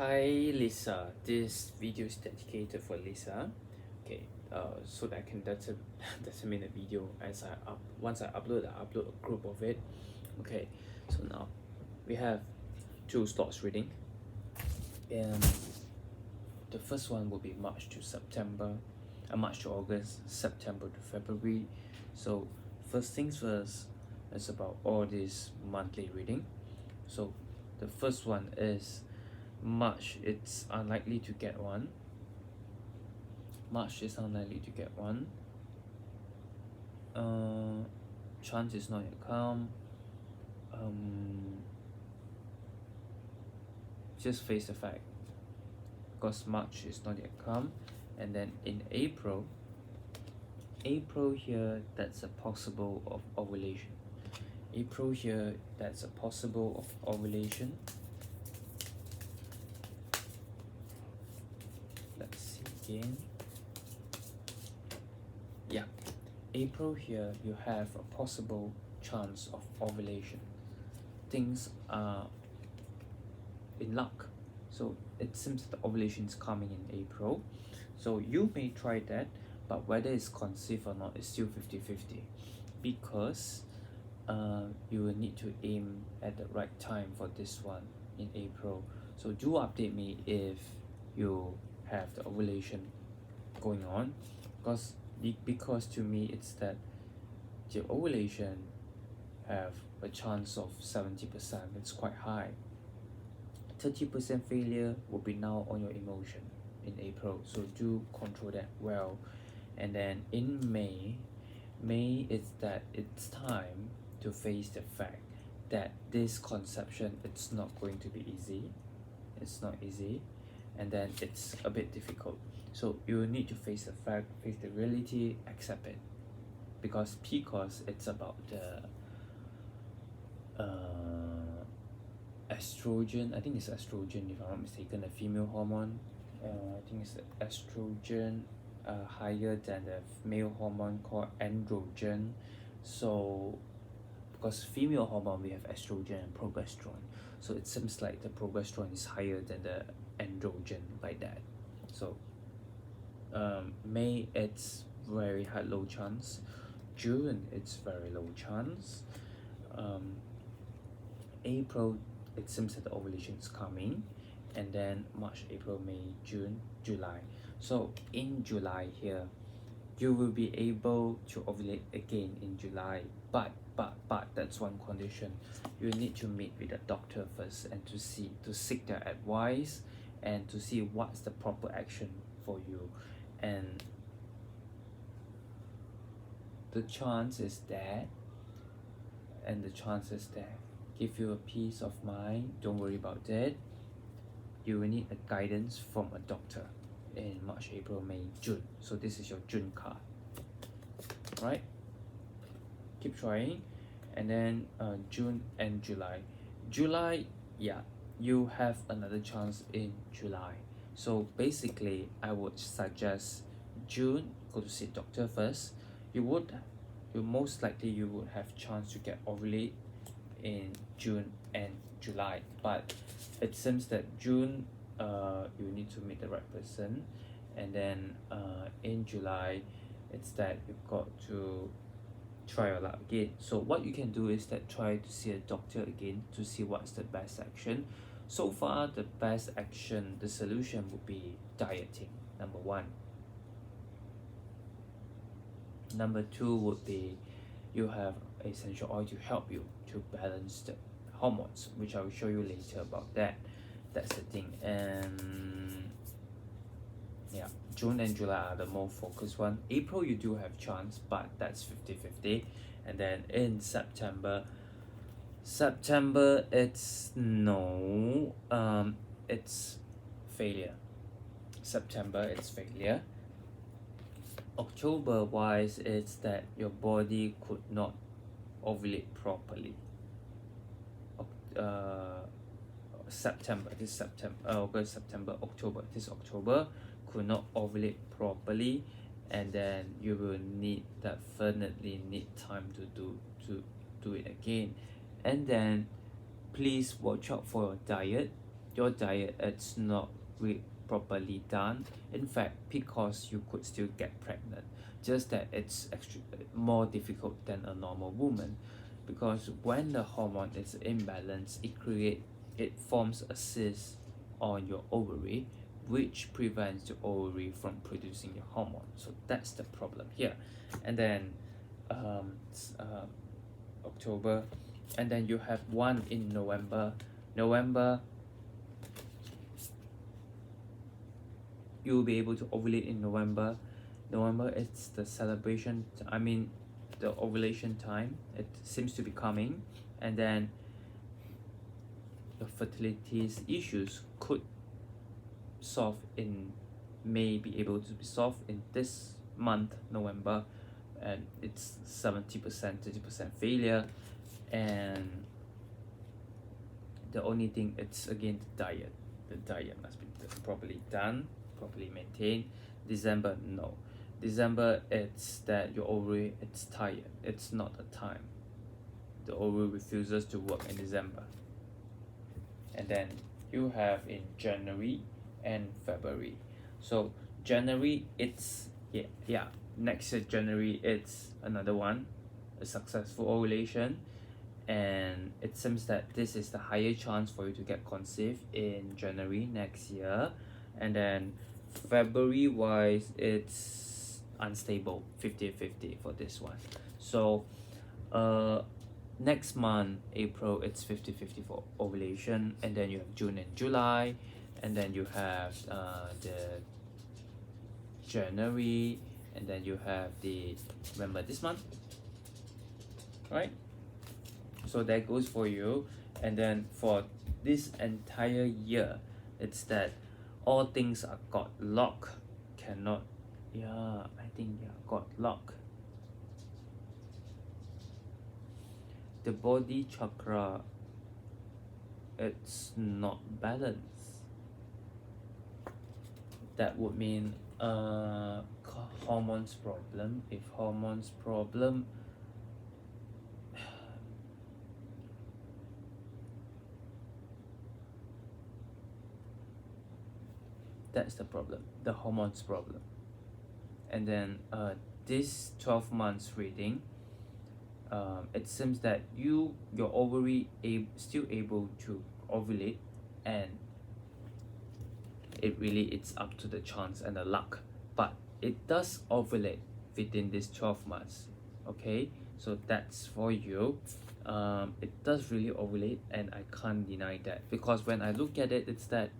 Hi Lisa, this video is dedicated for Lisa. Okay, so that I can determine the video as once I upload a group of it. Okay, so now we have two slots reading, and the first one will be March to September, March to August, September to February. So first things first, it's about all this monthly reading. So the first one is March. It's unlikely to get one. March is unlikely to get one. Chance is not yet come. Just face the fact, because March is not yet come. And then in April here, that's a possible of ovulation. April here, that's a possible of ovulation. Let's see again. Yeah, April here, you have a possible chance of ovulation. Things are in luck. So it seems the ovulation is coming in April. So you may try that, but whether it's conceived or not is still 50-50, because you will need to aim at the right time for this one in April. So do update me if you have the ovulation going on, because to me it's that the ovulation have a chance of 70%. It's quite high. 30% failure will be now on your emotion in April, so do control that well. And then in May is that it's time to face the fact that this conception, it's not going to be easy. It's not easy, and then it's a bit difficult. So you need to face the fact, face the reality, accept it, because PCOS, it's about the estrogen. I think it's estrogen, if I'm not mistaken, the female hormone. I think it's the estrogen higher than the male hormone called androgen. So because female hormone, we have estrogen and progesterone, so it seems like the progesterone is higher than the androgen, like that. So May, it's very high low chance. June, it's very low chance. April, it seems that the ovulation is coming. And then March, April, May, June, July. So in July here, you will be able to ovulate again in July, but that's one condition. You need to meet with a doctor first, and to seek their advice, and to see what's the proper action for you. And the chance is there, give you a peace of mind. Don't worry about that. You will need a guidance from a doctor in March, April, May, June. So this is your June card, right? Keep trying. And then June and July, yeah, you have another chance in July. So basically, I would suggest June, go to see doctor first. You most likely you would have chance to get ovulate in June and July, but it seems that June, you need to meet the right person. And then in July, it's that you've got to try your luck again. So what you can do is that try to see a doctor again to see what's the best action. So far, the best action, the solution would be dieting, number one. Number two would be you have essential oil to help you to balance the hormones, which I will show you later about that. That's the thing. And yeah, June and July are the more focused one. April, you do have chance, but that's 50-50. And then in September, it's no, it's failure. September, it's failure. October wise, it's that your body could not ovulate properly. August, September, October. This October could not ovulate properly, and then you will definitely need time to do it again. And then please watch out for your diet. your diet it's not properly done. In fact, because you could still get pregnant, just that it's more difficult than a normal woman, because when the hormone is imbalanced, it forms a cyst on your ovary, which prevents the ovary from producing your hormone. So that's the problem here. And then October, and then you have one in November. You'll be able to ovulate in November. It's the celebration, I mean the ovulation time. It seems to be coming. And then your fertility issues could solve in may be able to be solved in this month, November. And it's 70%, 30% failure. And the only thing, it's again the diet must be properly done, properly maintained. December, no. December, it's that your ovary, it's tired, it's not the time. The ovary refuses to work in December. And then you have in January and February. So January, it's next year January, it's another one, a successful ovulation. And it seems that this is the higher chance for you to get conceived in January next year. And then February wise, it's unstable, 50-50 for this one. So next month, April, it's 50-50 for ovulation. And then you have June and July. And then you have the January. And then you have the, remember this month, right? So that goes for you. And then for this entire year, it's that all things are got lock, cannot, got lock. The body chakra, it's not balanced. That would mean hormones problem. If hormones problem, that's the problem, the hormones problem. And then this 12 months reading, it seems that your ovary still able to ovulate, and it's up to the chance and the luck, but it does ovulate within this 12 months. Okay, so that's for you. It does really ovulate, and I can't deny that, because when I look at it, it's that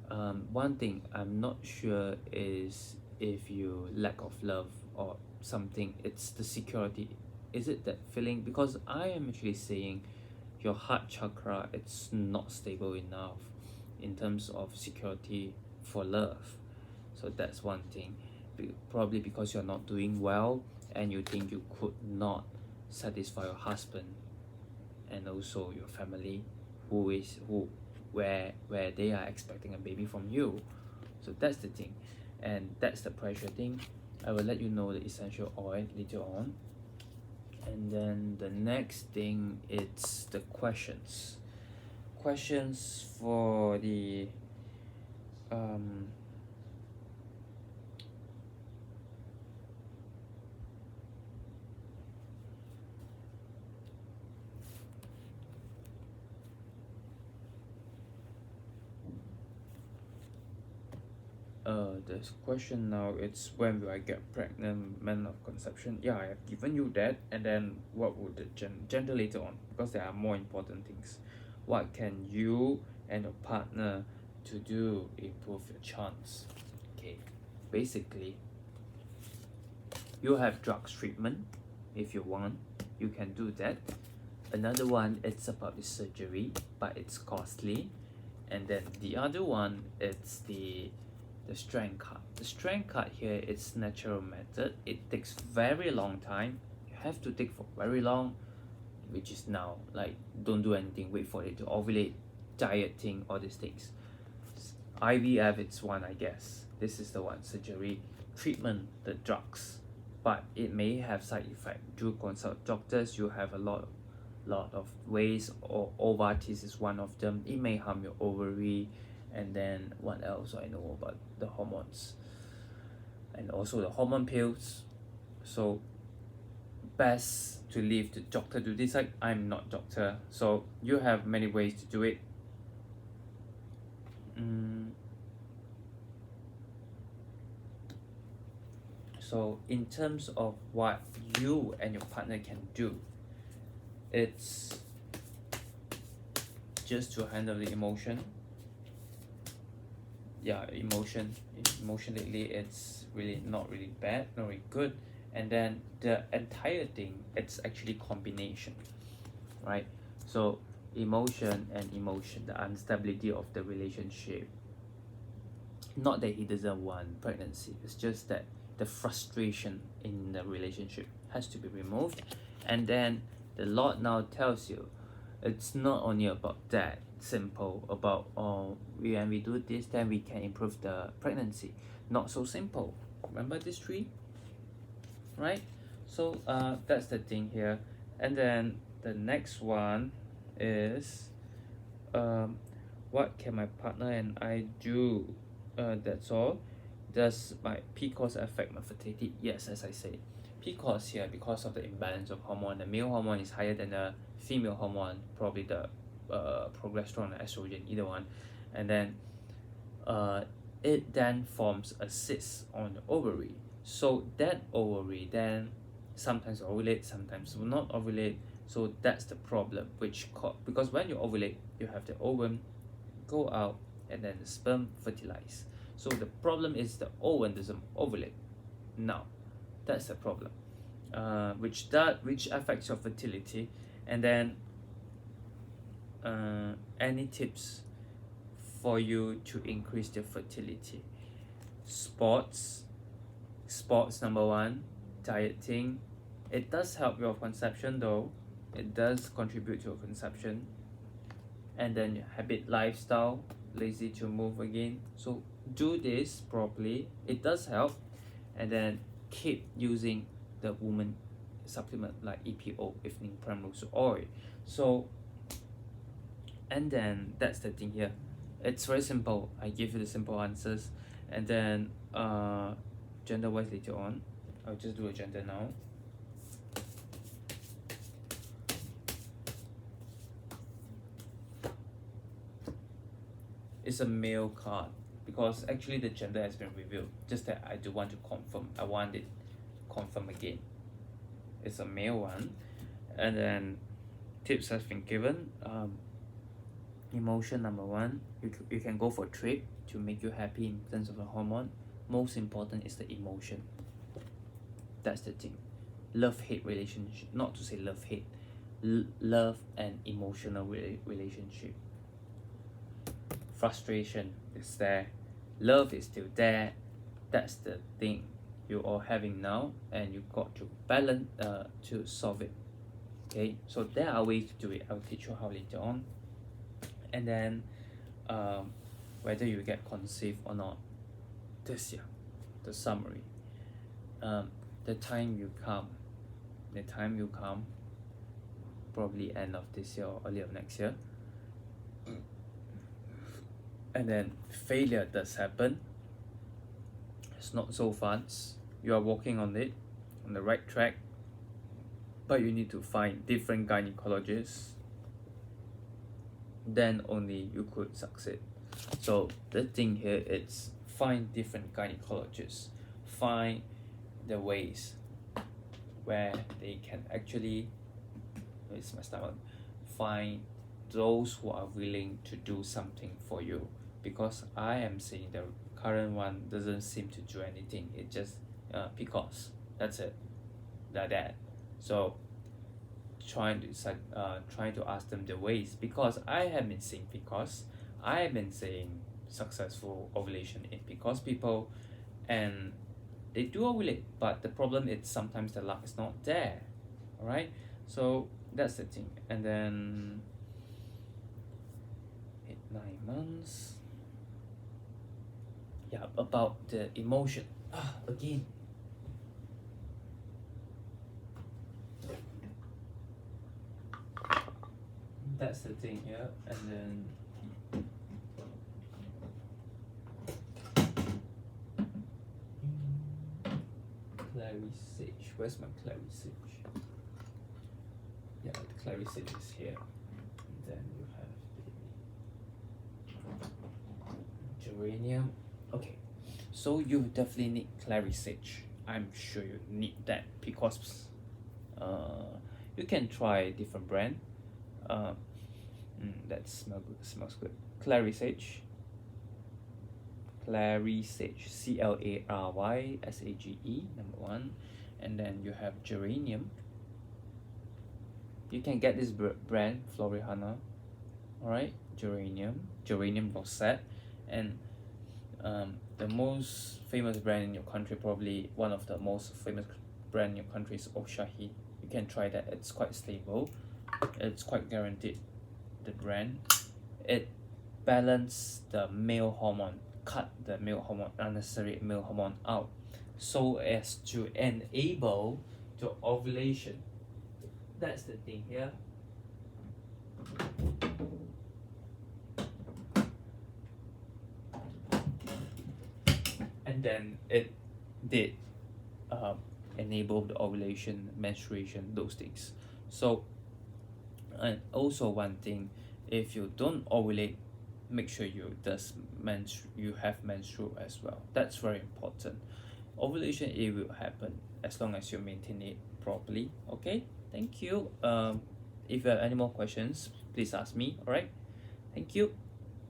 one thing I'm not sure is if you lack of love or something. It's the security. Is it that feeling? Because I am actually saying your heart chakra, it's not stable enough in terms of security for love. So that's one thing. Probably because you're not doing well, and you think you could not satisfy your husband and also your family, where they are expecting a baby from you. So that's the thing, and that's the pressure thing. I will let you know the essential oil later on. And then the next thing, it's the questions for the this question now, it's when will I get pregnant, man of conception. Yeah, I have given you that. And then what would the gender later on, because there are more important things. What can you and your partner to do improve your chance? Okay, basically you have drugs treatment. If you want, you can do that. Another one, it's about the surgery, but it's costly. And then the other one, it's the strength card. The strength card here, it's natural method. It takes very long time. You have to take for very long, which is now. Like, don't do anything, wait for it to ovulate, dieting, all these things. IVF, it's one, I guess. This is the one. Surgery, treatment, the drugs, but it may have side effect. Do consult doctors. You have a lot lot of ways, or Novartis is one of them. It may harm your ovary. And then what else I know about the hormones, and also the hormone pills. So best to leave the doctor to decide. I'm not doctor, so you have many ways to do it. So in terms of what you and your partner can do, it's just to handle the emotion. Yeah, emotion lately, it's really not really bad, not really good. And then the entire thing, it's actually combination, right? So emotion, the instability of the relationship. Not that he doesn't want pregnancy, it's just that the frustration in the relationship has to be removed. And then the Lord now tells you it's not only about that simple, about when we do this, then we can improve the pregnancy. Not so simple. Remember this tree, right? So that's the thing here. And then the next one is what can my partner and I do? That's all. Does my PCOS affect my fertility? Yes, as I said, PCOS here, because of the imbalance of hormone, the male hormone is higher than the female hormone, probably the progesterone or estrogen, either one. And then it then forms a cyst on the ovary. So that ovary then sometimes ovulate, sometimes will not ovulate. So that's the problem, because when you ovulate, you have the ovum go out and then the sperm fertilize. So the problem is the ovum doesn't ovulate. Now, that's the problem, which affects your fertility. And then any tips for you to increase the fertility? Sports number one. Dieting, it does help your conception though, it does contribute to your conception. And then your habit, lifestyle, lazy to move again, so do this properly, it does help. And then keep using the woman supplement like EPO, evening primrose oil. So, and then that's the thing here, it's very simple, I give you the simple answers. And then gender wise later on, I'll just do a gender now. It's a male card, because actually the gender has been revealed, just that I do want to confirm, I want it confirmed again. It's a male one. And then tips has been given. Emotion number one, you can go for a trip to make you happy in terms of the hormone. Most important is the emotion. That's the thing. Love-hate relationship, not to say love-hate, love and emotional relationship. Frustration is there, love is still there. That's the thing you are having now, and you got to balance to solve it. Okay, so there are ways to do it, I'll teach you how later on. And then whether you get conceived or not this year, the summary, the time you come, probably end of this year or early of next year. And then failure does happen, it's not so fast, you are working on it, on the right track, but you need to find different gynecologists, then only you could succeed. So the thing here is find different gynecologists, find the ways where they can actually, it's my stomach, find those who are willing to do something for you. Because I am seeing the current one doesn't seem to do anything, it just PCOS, that's it, like that. So trying to ask them the ways, because I have been seeing PCOS, I have been seeing successful ovulation in PCOS people, and they do ovulate, but the problem is sometimes the luck is not there. All right, so that's the thing. And then 8-9 months, yeah, about the emotion again. that's the thing here. And then clary sage. Where's my clary sage? Yeah, the clary sage is here. And then you have the geranium. Okay, so you definitely need clary sage. I'm sure you need that because you can try different brand. That smells good. Clary sage. Clary sage. CLARYSAGE, number one. And then you have geranium. You can get this brand Florihana. Alright, geranium rosette, and the most famous brand in your country, probably one of the most famous brand in your country, is Oshahi. You can try that. It's quite stable. It's quite guaranteed. The brand, it balance the male hormone, cut the male hormone, unnecessary male hormone out, so as to enable the ovulation. That's the thing here. And then it did enable the ovulation, menstruation, those things. So, and also one thing, if you don't ovulate, make sure you have menstrual as well. That's very important. Ovulation, it will happen as long as you maintain it properly. Okay, thank you. If you have any more questions, please ask me. All right, thank you.